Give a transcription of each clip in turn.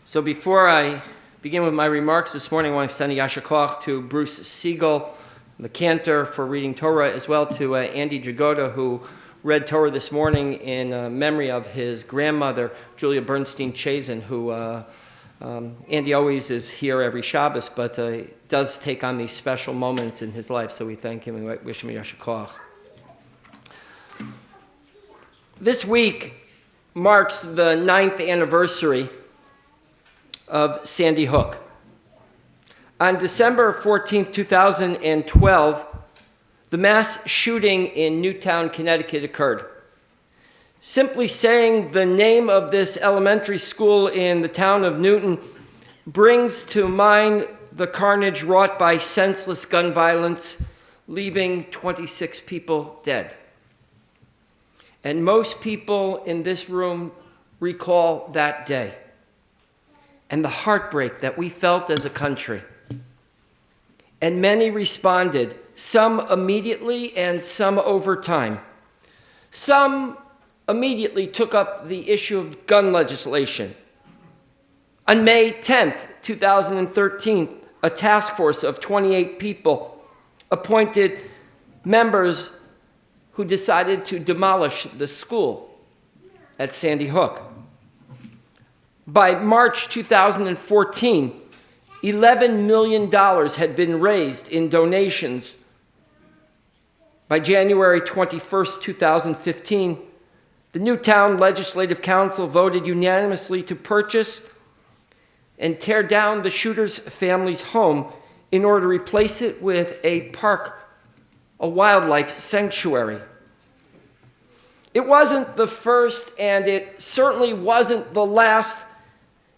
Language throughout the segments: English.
So before I begin with my remarks this morning, I want to extend a yasher koach to Bruce Siegel, the cantor, for reading Torah, as well to Andy Jagoda, who read Torah this morning in memory of his grandmother, Julia Bernstein Chazen, who Andy always is here every Shabbos, but does take on these special moments in his life, so we thank him and wish him a yasher koach. This week marks the 9th anniversary of Sandy Hook. On December 14, 2012, the mass shooting in Newtown, Connecticut occurred. Simply saying the name of this elementary school in the town of Newton brings to mind the carnage wrought by senseless gun violence, leaving 26 people dead. And most people in this room recall that day and the heartbreak that we felt as a country. And many responded, some immediately and some over time. Some immediately took up the issue of gun legislation. On May 10th, 2013, a task force of 28 people appointed members who decided to demolish the school at Sandy Hook. By March 2014, $11 million had been raised in donations. By January 21st, 2015, the Newtown Legislative Council voted unanimously to purchase and tear down the shooter's family's home in order to replace it with a park, a wildlife sanctuary. It wasn't the first, and it certainly wasn't the last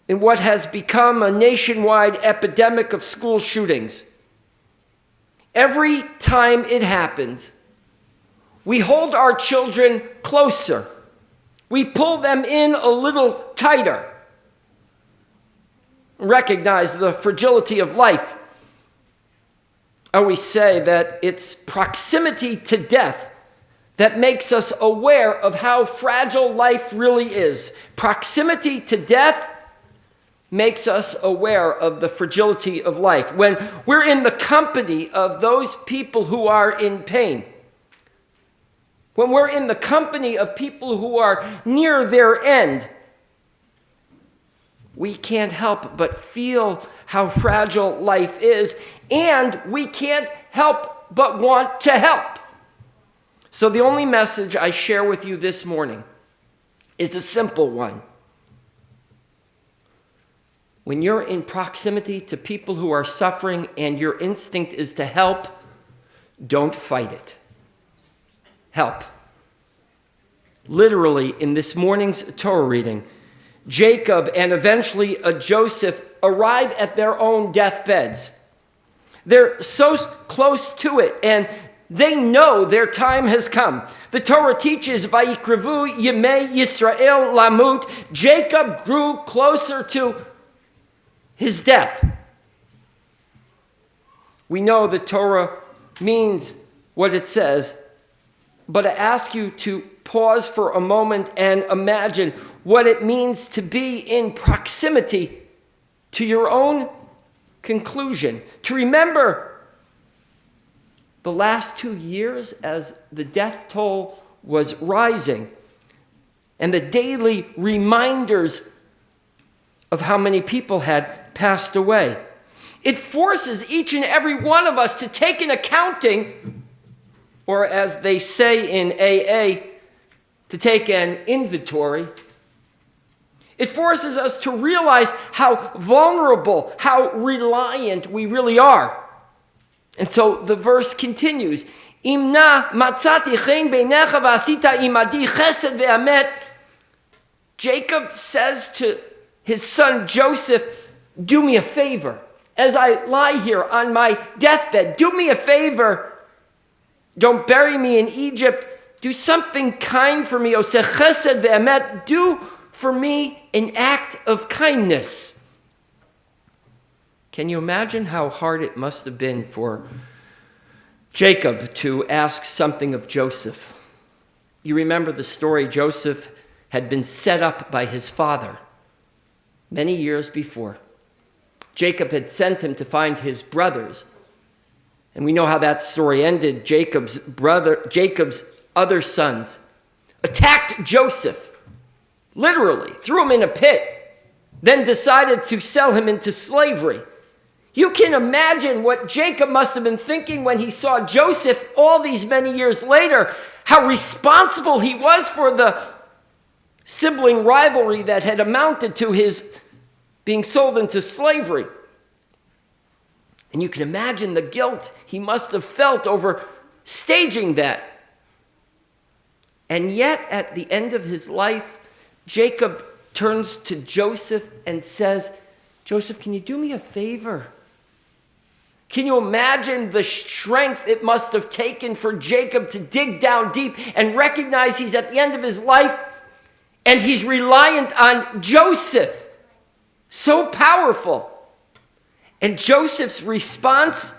in what has become a nationwide epidemic of school shootings. Every time it happens, we hold our children closer. We pull them in a little tighter. Recognize the fragility of life. I always say that it's proximity to death that makes us aware of how fragile life really is. Proximity to death makes us aware of the fragility of life. When we're in the company of those people who are in pain, when we're in the company of people who are near their end, we can't help but feel how fragile life is, and we can't help but want to help. So the only message I share with you this morning is a simple one. When you're in proximity to people who are suffering and your instinct is to help, don't fight it. Help. Literally, in this morning's Torah reading, Jacob and eventually Joseph arrive at their own deathbeds. They're so close to it, and they know their time has come. The Torah teaches, Vayikrevu Yemei Yisrael Lamut. Jacob grew closer to his death. We know the Torah means what it says, but I ask you to pause for a moment and imagine what it means to be in proximity to your own conclusion. To remember the last 2 years as the death toll was rising and the daily reminders of how many people had passed away. It forces each and every one of us to take an accounting, or as they say in AA, to take an inventory. It forces us to realize how vulnerable, how reliant we really are. And so the verse continues, Imna matzati chen beinecha v'asita imadi chesed ve'amet. Jacob says to his son Joseph, do me a favor. As I lie here on my deathbed, do me a favor. Don't bury me in Egypt. Do something kind for me. Oseh chesed ve'emet. Do for me an act of kindness. Can you imagine how hard it must have been for Jacob to ask something of Joseph? You remember the story. Joseph had been set up by his father many years before. Jacob had sent him to find his brothers. And we know how that story ended. Jacob's other sons attacked Joseph, literally, threw him in a pit, then decided to sell him into slavery. You can imagine what Jacob must have been thinking when he saw Joseph all these many years later, how responsible he was for the sibling rivalry that had amounted to his being sold into slavery. And you can imagine the guilt he must have felt over staging that. And yet, at the end of his life, Jacob turns to Joseph and says, Joseph, can you do me a favor? Can you imagine the strength it must have taken for Jacob to dig down deep and recognize he's at the end of his life and he's reliant on Joseph? So powerful. And Joseph's response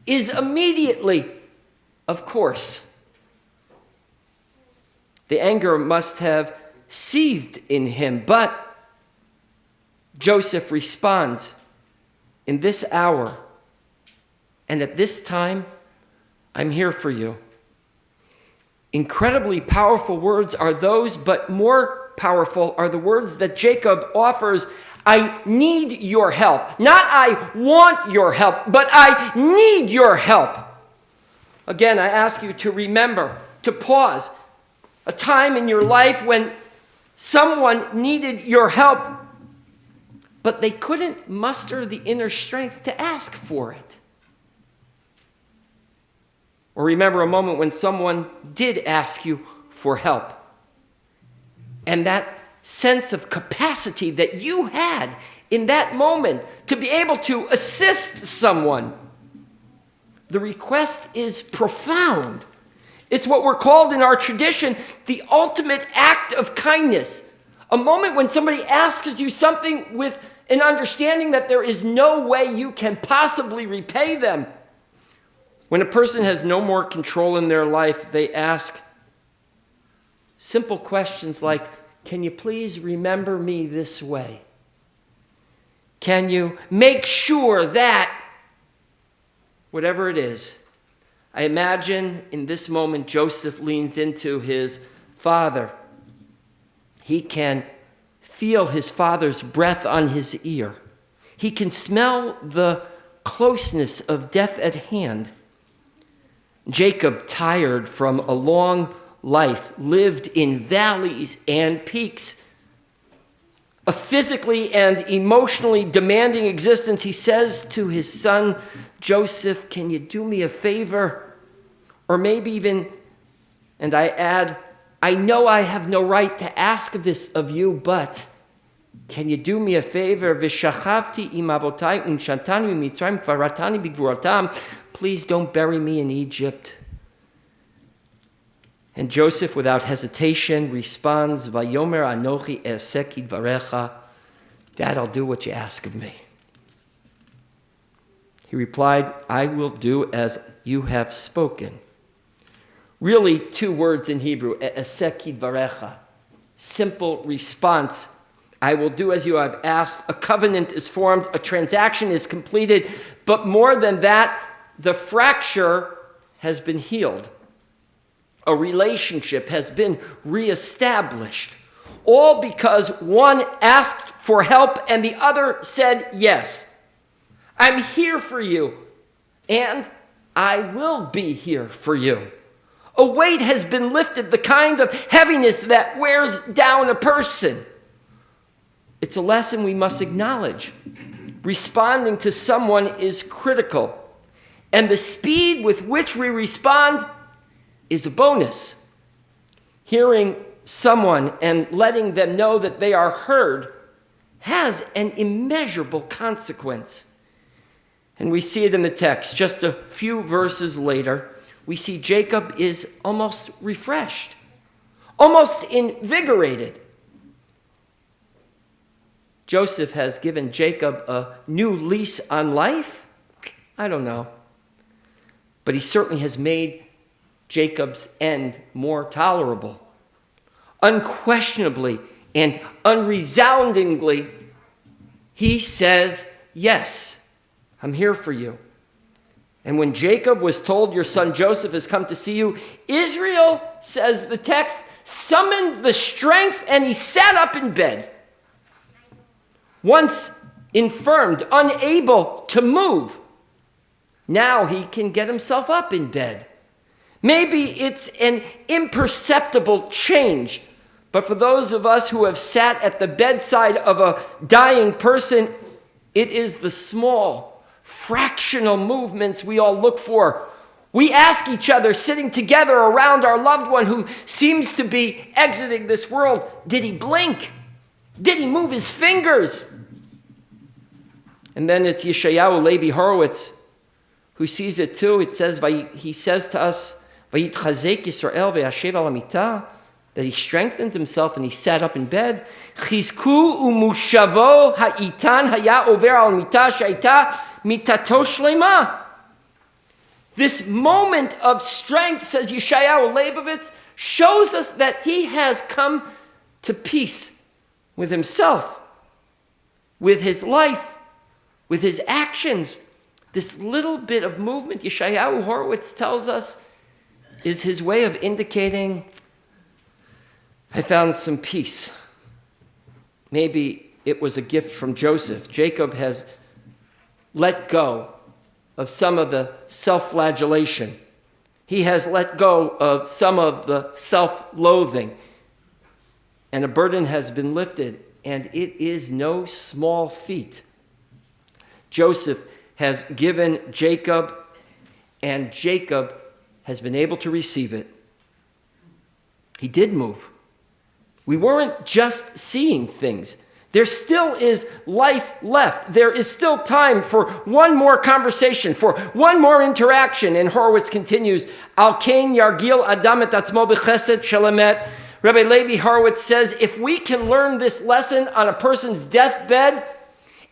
is immediately, of course. The anger must have seethed in him, but Joseph responds, in this hour and at this time, I'm here for you. Incredibly powerful words are those, but more powerful are the words that Jacob offers. I need your help. Not I want your help, but I need your help. Again, I ask you to remember, to pause, a time in your life when someone needed your help, but they couldn't muster the inner strength to ask for it. Or remember a moment when someone did ask you for help, and that sense of capacity that you had in that moment to be able to assist someone. The request is profound. It's what we're called in our tradition the ultimate act of kindness. A moment when somebody asks you something with an understanding that there is no way you can possibly repay them. When a person has no more control in their life, they ask simple questions like, can you please remember me this way? Can you make sure that, whatever it is. I imagine in this moment Joseph leans into his father. He can feel his father's breath on his ear. He can smell the closeness of death at hand. Jacob, tired from a long life, lived in valleys and peaks. A physically and emotionally demanding existence. He says to his son, Joseph, can you do me a favor? Or maybe even, and I add, I know I have no right to ask this of you, but can you do me a favor? V'shachavti im avotai unshantani mitzrayim kvaratani b'gvuratam. Please don't bury me in Egypt. And Joseph, without hesitation, responds, Vayomer anochi eseh kidvarecha. Dad, I'll do what you ask of me. He replied, I will do as you have spoken. Really, two words in Hebrew, eseh kidvarecha. Simple response. I will do as you have asked. A covenant is formed. A transaction is completed. But more than that, the fracture has been healed. A relationship has been reestablished. All because one asked for help and the other said yes. I'm here for you, and I will be here for you. A weight has been lifted, the kind of heaviness that wears down a person. It's a lesson we must acknowledge. Responding to someone is critical, and the speed with which we respond is a bonus. Hearing someone and letting them know that they are heard has an immeasurable consequence. And we see it in the text. Just a few verses later, we see Jacob is almost refreshed, almost invigorated. Joseph has given Jacob a new lease on life? I don't know. But he certainly has made Jacob's end more tolerable. Unquestionably and unresoundingly, he says, yes, I'm here for you. And when Jacob was told, your son Joseph has come to see you, Israel, says the text, summoned the strength and he sat up in bed. Once infirmed, unable to move, now he can get himself up in bed. Maybe it's an imperceptible change, but for those of us who have sat at the bedside of a dying person, it is the small, fractional movements we all look for. We ask each other, sitting together around our loved one who seems to be exiting this world, did he blink? Did he move his fingers? And then it's Yeshayahu Levi Horowitz who sees it too. It says, he says to us, Vayitchazek Yisrael ve'yashev al hamitah, that he strengthened himself and he sat up in bed. Chizku umushavo ha'itan haya over al mitah shaita mitato shlema. This moment of strength, says Yeshayahu Leibovitz, shows us that he has come to peace with himself, with his life, with his actions. This little bit of movement, Yeshayahu Horowitz tells us, is his way of indicating, I found some peace. Maybe it was a gift from Joseph. Jacob has let go of some of the self-flagellation. He has let go of some of the self-loathing. And a burden has been lifted, and it is no small feat. Joseph has given Jacob, and Jacob has been able to receive it. He did move. We weren't just seeing things. There still is life left. There is still time for one more conversation, for one more interaction. And Horowitz continues, Al kain yargil adam et atzmo b'chesed shel emet. Rabbi Levi Horowitz says, if we can learn this lesson on a person's deathbed,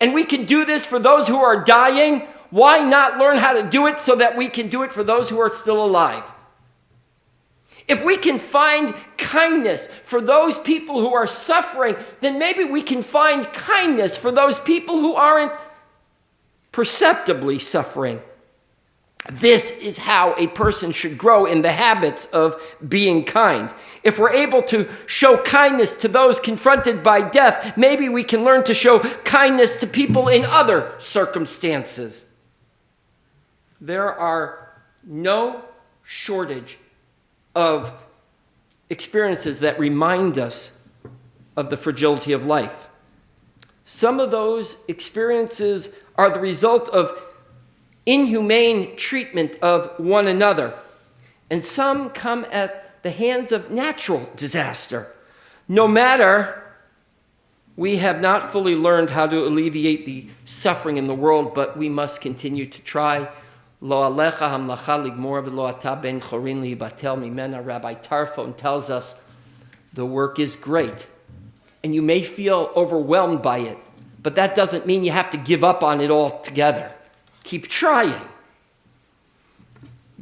and we can do this for those who are dying, why not learn how to do it so that we can do it for those who are still alive? If we can find kindness for those people who are suffering, then maybe we can find kindness for those people who aren't perceptibly suffering. This is how a person should grow in the habits of being kind. If we're able to show kindness to those confronted by death, maybe we can learn to show kindness to people in other circumstances. There are no shortage of experiences that remind us of the fragility of life. Some of those experiences are the result of inhumane treatment of one another, and some come at the hands of natural disaster. No matter, we have not fully learned how to alleviate the suffering in the world, but we must continue to try. Lo alecha hamlacha ligmor v'lo ata ben chorin libatel mimena. Rabbi Tarfon tells us the work is great, and you may feel overwhelmed by it, but that doesn't mean you have to give up on it altogether. Keep trying.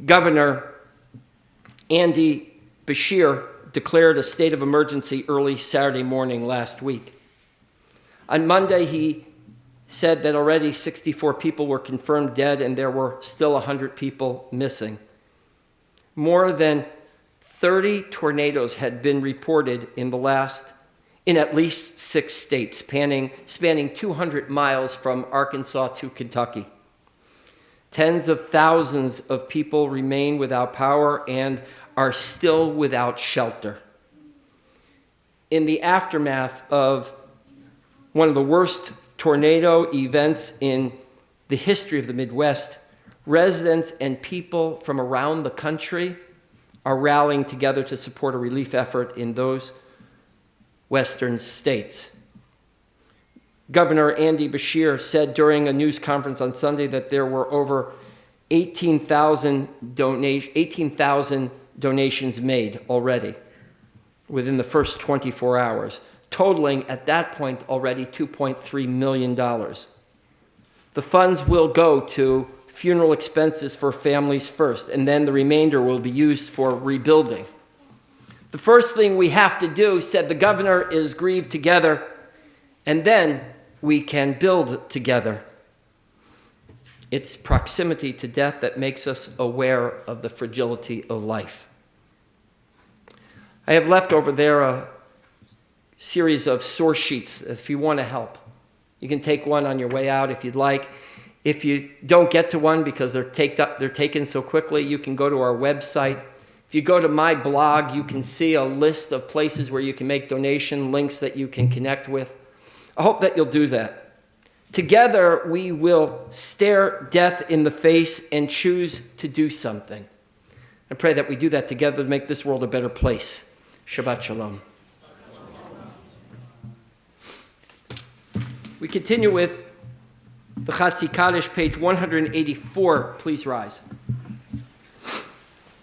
Governor Andy Bashir declared a state of emergency early Saturday morning last week. On Monday, he said that already 64 people were confirmed dead and there were still 100 people missing. More than 30 tornadoes had been reported in at least 6 states, spanning 200 miles from Arkansas to Kentucky. Tens of thousands of people remain without power and are still without shelter. In the aftermath of one of the worst tornado events in the history of the Midwest, residents and people from around the country are rallying together to support a relief effort in those western states. Governor Andy Bashir said during a news conference on Sunday that there were over 18,000 donations made already within the first 24 hours, totaling at that point already $2.3 million. The funds will go to funeral expenses for families first, and then the remainder will be used for rebuilding. The first thing we have to do, said the governor, is grieve together, and then we can build together. It's proximity to death that makes us aware of the fragility of life. I have left over there a series of source sheets if you want to help. You can take one on your way out if you'd like. If you don't get to one because they're taken so quickly, you can go to our website. If you go to my blog, you can see a list of places where you can make donation, links that you can connect with. I hope that you'll do that. Together, we will stare death in the face and choose to do something. I pray that we do that together to make this world a better place. Shabbat Shalom. We continue with the Chatzi Kaddish, page 184. Please rise.